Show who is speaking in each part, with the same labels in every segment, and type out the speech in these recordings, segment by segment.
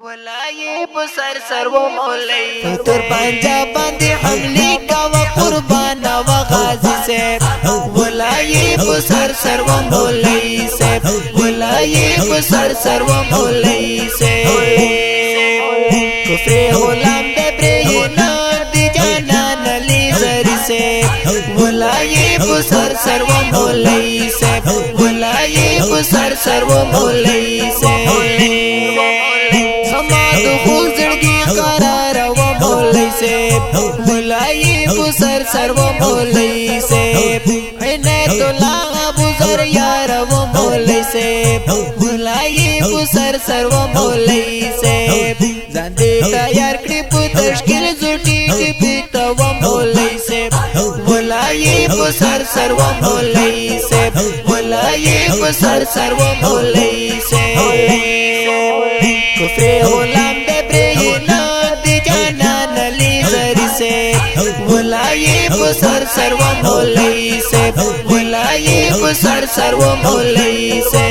Speaker 1: ولای بسر سر و مولای
Speaker 2: تر پنجاب باندې حمله کا و قربان و غازی سے
Speaker 1: ولای بسر سر و مولای سے ولای بسر سر و مولای سے
Speaker 2: کفر غلام دے برینا دی جانان علی زری سے
Speaker 1: ولای بسر سر و مولای سے ولای بسر سر و مولای سے
Speaker 2: سر سر و مولای سے عنایت اللہ ابو ذر یار و مولای سے مولای سر سر و مولای سے زندے تیار کړي په تشکیل زټي پیتا و مولای سے
Speaker 1: مولای سر سر و مولای سے مولای سر سر و مولای سے
Speaker 2: کفر غلام دے برینا دی جانان علی زری سے
Speaker 1: ولای سر سر و مولای سے ولای سر سر و مولای سے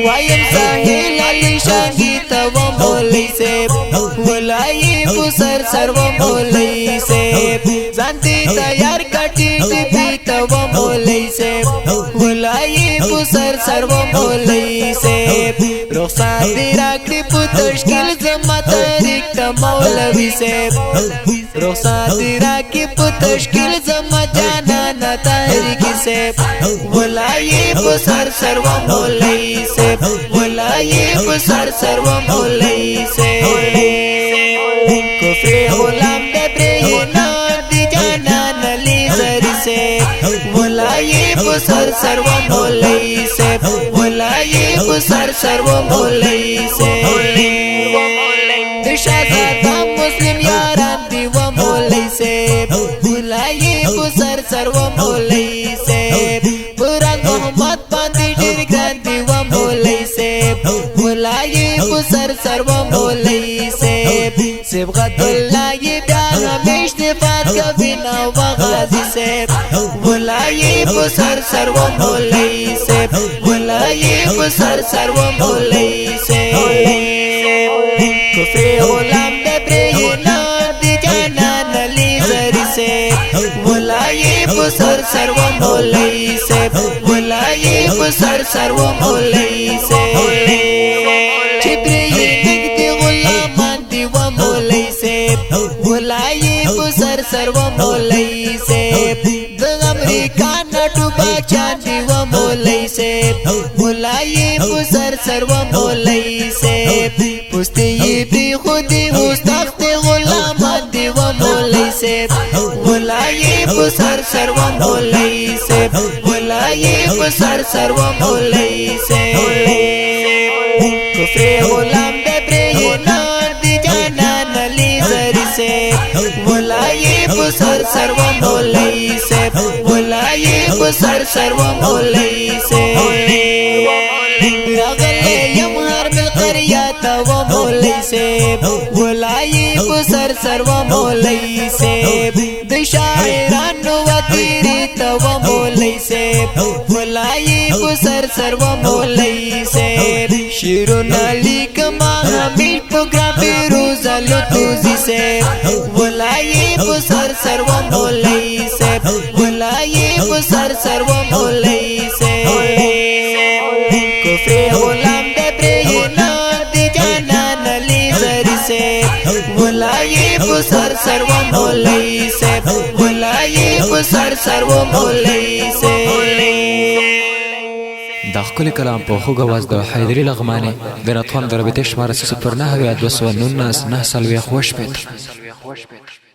Speaker 2: وایم ساحل علی شاهد و مولای سے ولای سر سر و مولای سے زندے تیار کټی پیتا و مولای سے ولای سر سر و مولای سے رخصت راکړي په تشکیل زما طریق ته مولوی سے رخصت راکړي په تشکیل زما جانان تحریک سے
Speaker 1: ولای سر سر و مولای سے ولای سر سر و مولای سے
Speaker 2: کفر غلام دے برینا دی جانان علی زری سے
Speaker 1: ولای سر سر و مولای سے ولای سر سر و مولای سے
Speaker 2: شہزادہ مسلم یاران دی و مولای سے ولای سر سر و مولای سے قرآن محمد باندې ډیر ګران دی و مولای سے ولای سر سر و مولای سے صبغت الله بیا ہمیش دفات کا بنا و غازی سے
Speaker 1: ولای سر سر و مولای سے ولای سر سر و مولای سے
Speaker 2: کفر غلام دے برینا دی جانان علی زری سے
Speaker 1: ولای سر سر و مولای سے ولای سر سر و مولای سے
Speaker 2: چبری نگدی غلامان دی و مولای سے ولای سر سر و مولای سے د امریکا نټو بچان دی و مولای سے ولای سر سر و مولای سے پستی بھی خودی مستخت غلامان دی و مولای سے
Speaker 1: ولای سر سر و مولای سے ولای سر سر و مولای سے
Speaker 2: کفر غلام دے برینا دی جانان علی زری سے
Speaker 1: ولای سر سر و مولای سے ولای سر سر و مولای سے
Speaker 2: راغلے یم ہر مل قریات و مولای سے ولای سر سر و مولای سے د شاعران و تیری تو مولای سے ولای سر سر و مولای سے شیرون علی کما ہمیں پروگرام روزا لطوزی سے ولای سر سر و مولای سے ولای سر سر و مولای سے کفر غلام دے برینا دی جانان علی زری سے
Speaker 1: ولای سر سر و مولای سے ولای سر سر و مولای سے
Speaker 3: دا خپل کلام په خوږ आवाज د حیدری لغمانی د راتوان د رابطې شماره 09 219 9 خوش پېت